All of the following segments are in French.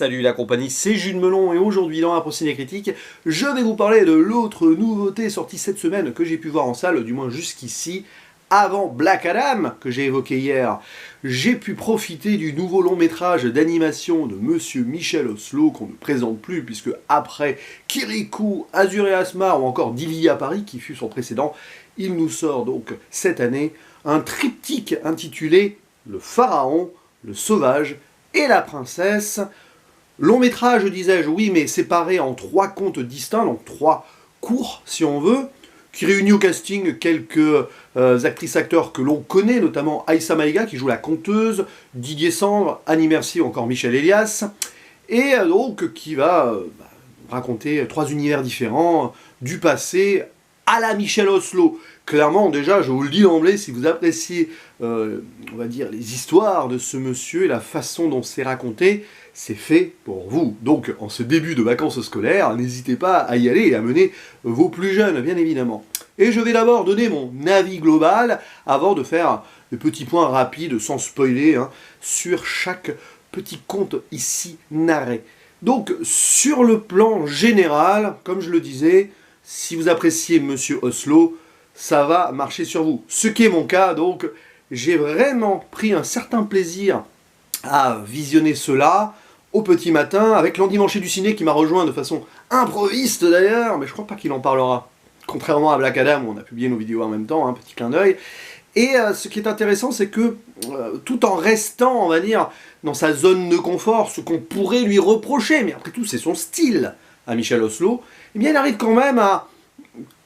Salut la compagnie, c'est Jules Melon et aujourd'hui dans la Ciné Critique, je vais vous parler de l'autre nouveauté sortie cette semaine que j'ai pu voir en salle, du moins jusqu'ici, avant Black Adam, que j'ai évoqué hier. J'ai pu profiter du nouveau long métrage d'animation de Monsieur Michel Oslo, qu'on ne présente plus, puisque après Kirikou, Azur et Asmar ou encore Dilly à Paris, qui fut son précédent, il nous sort donc cette année un triptyque intitulé Le Pharaon, le Sauvage et la Princesse. Long métrage, disais-je, oui, mais séparé en 3 contes distincts, donc 3 courts, si on veut, qui réunit au casting quelques actrices-acteurs que l'on connaît, notamment Aïssa Maïga, qui joue la conteuse, Didier Sandre, Annie Mercier ou encore Michel Elias, et donc qui va raconter 3 univers différents, du passé à la Michel Oslo. Clairement, déjà, je vous le dis d'emblée, si vous appréciez, on va dire, les histoires de ce monsieur et la façon dont c'est raconté, c'est fait pour vous. Donc, en ce début de vacances scolaires, n'hésitez pas à y aller et à mener vos plus jeunes, bien évidemment. Et je vais d'abord donner mon avis global, avant de faire des petits points rapides, sans spoiler, sur chaque petit conte ici narré. Donc, sur le plan général, comme je le disais, si vous appréciez Monsieur Oslo, ça va marcher sur vous. Ce qui est mon cas, donc, j'ai vraiment pris un certain plaisir à visionner cela au petit matin, avec l'endimanché du ciné qui m'a rejoint de façon improviste d'ailleurs, mais je crois pas qu'il en parlera. Contrairement à Black Adam, où on a publié nos vidéos en même temps, un petit clin d'œil. Et ce qui est intéressant, c'est que, tout en restant, on va dire, dans sa zone de confort, ce qu'on pourrait lui reprocher, mais après tout, c'est son style, à Michel Oslo, eh bien, il arrive quand même à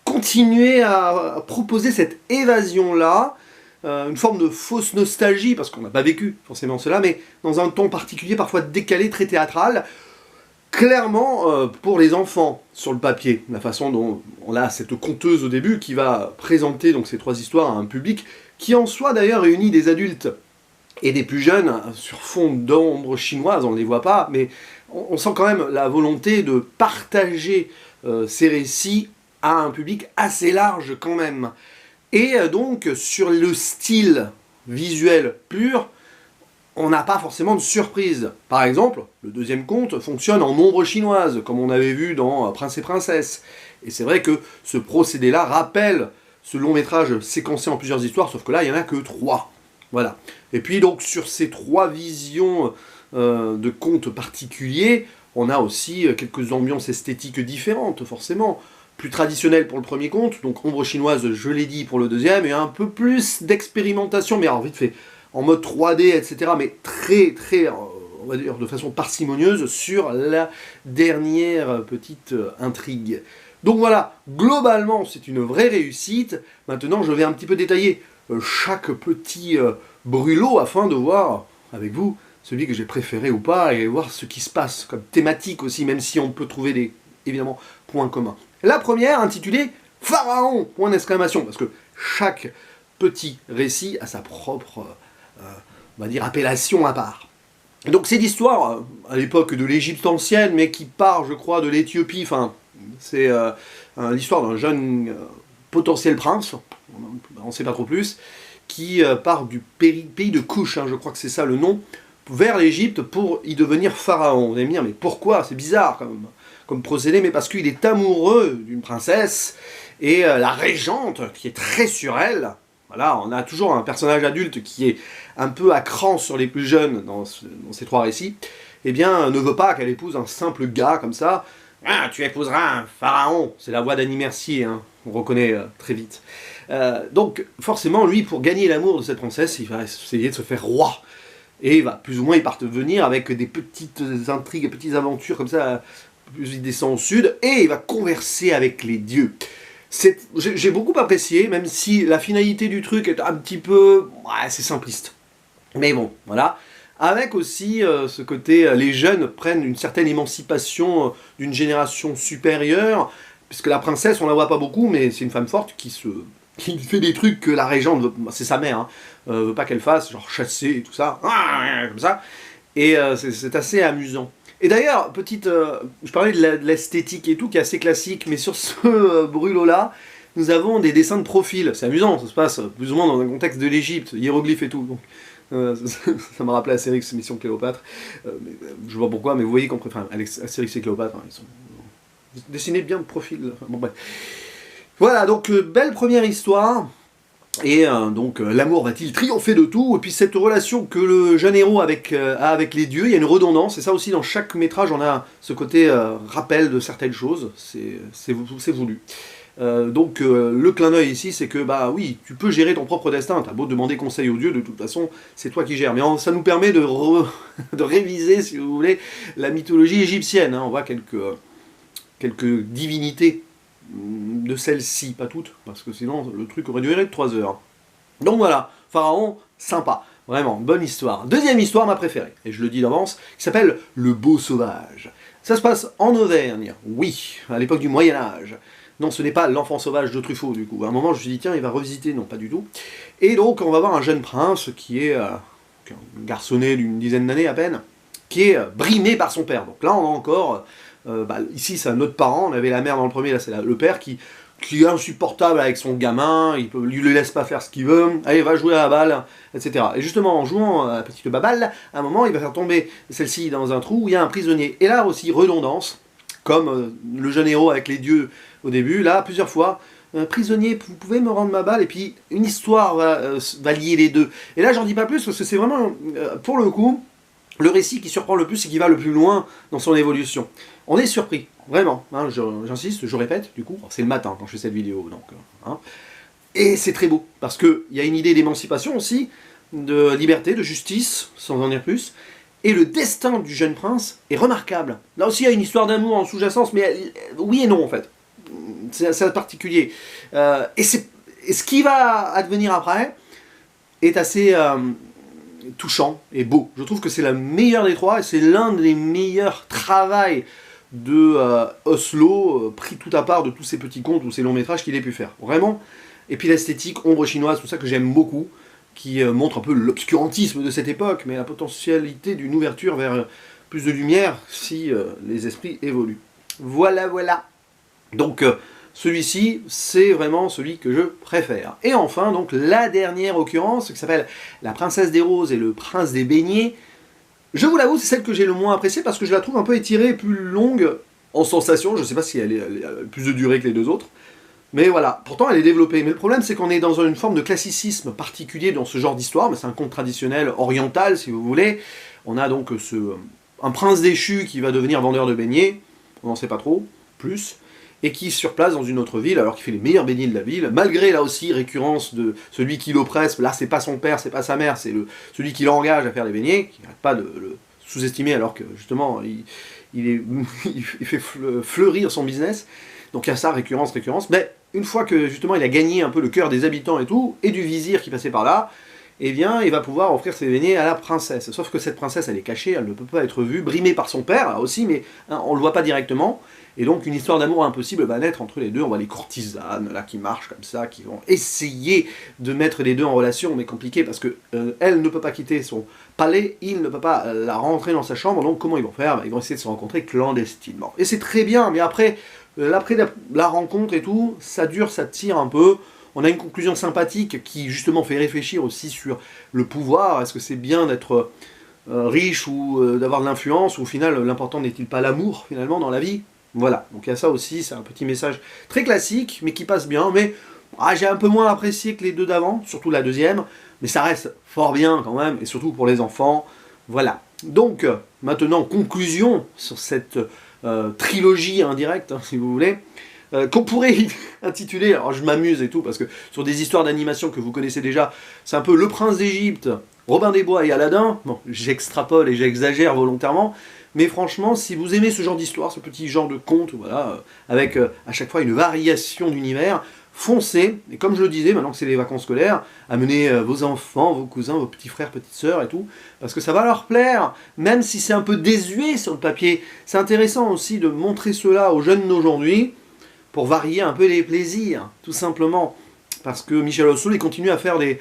continuer à proposer cette évasion-là, une forme de fausse nostalgie, parce qu'on n'a pas vécu forcément cela, mais dans un ton particulier, parfois décalé, très théâtral, clairement pour les enfants sur le papier, la façon dont on a cette conteuse au début qui va présenter donc ces 3 histoires à un public qui en soi d'ailleurs réunit des adultes et des plus jeunes sur fond d'ombre chinoise, on ne les voit pas, mais on sent quand même la volonté de partager ces récits à un public assez large quand même. Et donc, sur le style visuel pur, on n'a pas forcément de surprise. Par exemple, le deuxième conte fonctionne en ombre chinoise, comme on avait vu dans Prince et Princesse. Et c'est vrai que ce procédé-là rappelle ce long métrage séquencé en plusieurs histoires, sauf que là, il n'y en a que 3. Voilà. Et puis donc, sur ces 3 visions de contes particuliers, on a aussi quelques ambiances esthétiques différentes, forcément. Plus traditionnel pour le premier conte, donc ombre chinoise, je l'ai dit, pour le deuxième, et un peu plus d'expérimentation, mais alors vite fait, en mode 3D, etc., mais très, on va dire, de façon parcimonieuse, sur la dernière petite intrigue. Donc voilà, globalement, c'est une vraie réussite. Maintenant, je vais un petit peu détailler chaque petit brûlot, afin de voir, avec vous, celui que j'ai préféré ou pas, et voir ce qui se passe, comme thématique aussi, même si on peut trouver des, évidemment, points communs. La première, intitulée « Pharaon !» point d'exclamation, parce que chaque petit récit a sa propre, on va dire, appellation à part. Donc c'est l'histoire, à l'époque de l'Égypte ancienne, mais qui part, je crois, de l'Éthiopie, enfin, c'est l'histoire d'un jeune potentiel prince, on ne sait pas trop plus, qui part du pays de Couche, je crois que c'est ça le nom, vers l'Égypte pour y devenir pharaon. Vous allez me dire, mais pourquoi? C'est bizarre quand même, comme procédé, mais parce qu'il est amoureux d'une princesse, et la régente, qui est très sur elle, voilà, on a toujours un personnage adulte qui est un peu à cran sur les plus jeunes dans ces 3 récits, eh bien, ne veut pas qu'elle épouse un simple gars comme ça. Ah, tu épouseras un pharaon, c'est la voix d'Annie Mercier, on reconnaît très vite. Donc, forcément, lui, pour gagner l'amour de cette princesse, il va essayer de se faire roi. Et il va plus ou moins y parvenir avec des petites intrigues, des petites aventures comme ça. Plus il descend au sud, et il va converser avec les dieux. J'ai beaucoup apprécié, même si la finalité du truc est un petit peu... Ouais, c'est simpliste. Mais bon, voilà. Avec aussi ce côté, les jeunes prennent une certaine émancipation d'une génération supérieure, puisque la princesse, on la voit pas beaucoup, mais c'est une femme forte qui fait des trucs que la régente, c'est sa mère, veut pas qu'elle fasse, genre chasser et tout ça, comme ça. Et c'est assez amusant. Et d'ailleurs, je parlais de l'esthétique et tout, qui est assez classique, mais sur ce brûlot-là, nous avons des dessins de profil. C'est amusant, ça se passe plus ou moins dans un contexte de l'Égypte, hiéroglyphes et tout. Donc, Ça m'a rappelé Astérix Mission Cléopâtre. Je vois pourquoi, mais vous voyez enfin, Astérix et Cléopâtre, hein, ils sont dessinés bien de profil. Bon, bref. Voilà, donc belle première histoire. Et donc l'amour va-t-il triompher de tout? Et puis cette relation que le jeune héros a avec les dieux, il y a une redondance, et ça aussi dans chaque métrage on a ce côté rappel de certaines choses, c'est voulu. Donc le clin d'œil ici c'est que bah oui, tu peux gérer ton propre destin, t'as beau demander conseil aux dieux, de toute façon c'est toi qui gères. Mais ça nous permet de réviser, si vous voulez, la mythologie égyptienne, hein. On voit quelques divinités de celle-ci, pas toutes, parce que sinon le truc aurait duré 3 heures. Donc voilà, Pharaon, sympa, vraiment, bonne histoire. Deuxième histoire, ma préférée, et je le dis d'avance, qui s'appelle Le Beau Sauvage. Ça se passe en Auvergne, oui, à l'époque du Moyen-Âge. Non, ce n'est pas l'enfant sauvage de Truffaut, du coup. À un moment, je me suis dit, tiens, il va revisiter, non, pas du tout. Et donc, on va voir un jeune prince qui est un garçonnet d'une dizaine d'années à peine, qui est brimé par son père. Donc là, on a encore... ici, c'est un autre parent, on avait la mère dans le premier, là, c'est le père qui est insupportable avec son gamin, il lui laisse pas faire ce qu'il veut, allez, va jouer à la balle, etc. Et justement, en jouant à la petite baballe, à un moment, il va faire tomber celle-ci dans un trou où il y a un prisonnier. Et là aussi, redondance, comme le jeune héros avec les dieux au début, là, plusieurs fois, prisonnier, vous pouvez me rendre ma balle, et puis une histoire va lier les deux. Et là, j'en dis pas plus, parce que c'est vraiment, pour le coup, le récit qui surprend le plus et qui va le plus loin dans son évolution. On est surpris, vraiment, hein, j'insiste, je répète, du coup, c'est le matin quand je fais cette vidéo, donc, hein. Et c'est très beau, parce qu'il y a une idée d'émancipation aussi, de liberté, de justice, sans en dire plus, et le destin du jeune prince est remarquable. Là aussi, il y a une histoire d'amour en sous-jacence, mais oui et non, en fait. C'est particulier. Et ce qui va advenir après est assez... touchant et beau. Je trouve que c'est la meilleure des trois et c'est l'un des meilleurs travails de Oslo, pris tout à part de tous ces petits contes ou ces longs métrages qu'il ait pu faire. Vraiment. Et puis l'esthétique ombre chinoise, tout ça que j'aime beaucoup, qui montre un peu l'obscurantisme de cette époque, mais la potentialité d'une ouverture vers plus de lumière si les esprits évoluent. Voilà, voilà. Donc celui-ci, c'est vraiment celui que je préfère. Et enfin, donc, la dernière occurrence, qui s'appelle La Princesse des Roses et le Prince des Beignets. Je vous l'avoue, c'est celle que j'ai le moins appréciée, parce que je la trouve un peu étirée, plus longue en sensation. Je ne sais pas si elle a plus de durée que les deux autres. Mais voilà, pourtant elle est développée. Mais le problème, c'est qu'on est dans une forme de classicisme particulier dans ce genre d'histoire, mais c'est un conte traditionnel oriental, si vous voulez. On a donc un prince déchu qui va devenir vendeur de beignets, on n'en sait pas trop, plus, et qui se surplace dans une autre ville, alors qu'il fait les meilleurs beignets de la ville, malgré là aussi récurrence de celui qui l'oppresse. Là, c'est pas son père, c'est pas sa mère, c'est celui qui l'engage à faire les beignets, qui n'arrête pas de le sous-estimer, alors que justement, il fait fleurir son business. Donc il y a ça, récurrence, mais une fois que justement il a gagné un peu le cœur des habitants et tout, et du vizir qui passait par là, eh bien il va pouvoir offrir ses beignets à la princesse. Sauf que cette princesse, elle est cachée, elle ne peut pas être vue, brimée par son père là aussi, mais hein, on ne le voit pas directement. Et donc une histoire d'amour impossible va naître entre les deux. On voit les courtisanes là qui marchent comme ça, qui vont essayer de mettre les deux en relation, mais compliqué parce que elle ne peut pas quitter son palais, il ne peut pas la rentrer dans sa chambre, donc comment ils vont faire? Ils vont essayer de se rencontrer clandestinement. Et c'est très bien, mais après la rencontre et tout, ça dure, ça tire un peu. On a une conclusion sympathique qui justement fait réfléchir aussi sur le pouvoir. Est-ce que c'est bien d'être riche ou d'avoir de l'influence, ou au final l'important n'est-il pas l'amour finalement dans la vie? Voilà, donc il y a ça aussi, c'est un petit message très classique, mais qui passe bien, mais j'ai un peu moins apprécié que les deux d'avant, surtout la deuxième, mais ça reste fort bien quand même, et surtout pour les enfants, voilà. Donc, maintenant, conclusion sur cette trilogie indirecte, hein, si vous voulez, qu'on pourrait intituler, alors je m'amuse et tout, parce que sur des histoires d'animation que vous connaissez déjà, c'est un peu Le Prince d'Égypte, Robin des Bois et Aladdin, bon, j'extrapole et j'exagère volontairement, mais franchement, si vous aimez ce genre d'histoire, ce petit genre de conte, voilà, avec à chaque fois une variation d'univers, foncez, et comme je le disais, maintenant que c'est les vacances scolaires, amenez vos enfants, vos cousins, vos petits frères, petites sœurs et tout, parce que ça va leur plaire, même si c'est un peu désuet sur le papier. C'est intéressant aussi de montrer cela aux jeunes d'aujourd'hui, pour varier un peu les plaisirs, tout simplement. Parce que Michel Oslo, il continue à faire des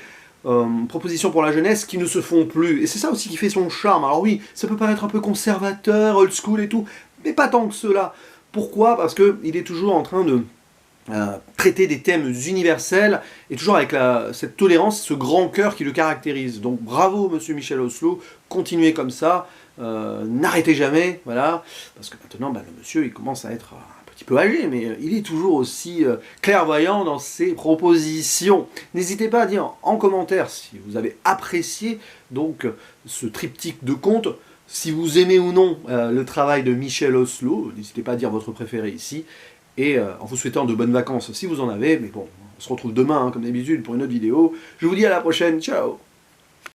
propositions pour la jeunesse qui ne se font plus. Et c'est ça aussi qui fait son charme. Alors oui, ça peut paraître un peu conservateur, old school et tout, mais pas tant que cela. Pourquoi? Parce qu'il est toujours en train de traiter des thèmes universels, et toujours avec cette tolérance, ce grand cœur qui le caractérise. Donc bravo monsieur Michel Oslo, continuez comme ça, n'arrêtez jamais, voilà, parce que maintenant le monsieur il commence à être un petit peu âgé, mais il est toujours aussi clairvoyant dans ses propositions. N'hésitez pas à dire en commentaire si vous avez apprécié donc ce triptyque de contes, si vous aimez ou non le travail de Michel Oslo, n'hésitez pas à dire votre préféré ici, et en vous souhaitant de bonnes vacances si vous en avez, mais bon, on se retrouve demain, comme d'habitude, pour une autre vidéo. Je vous dis à la prochaine, ciao!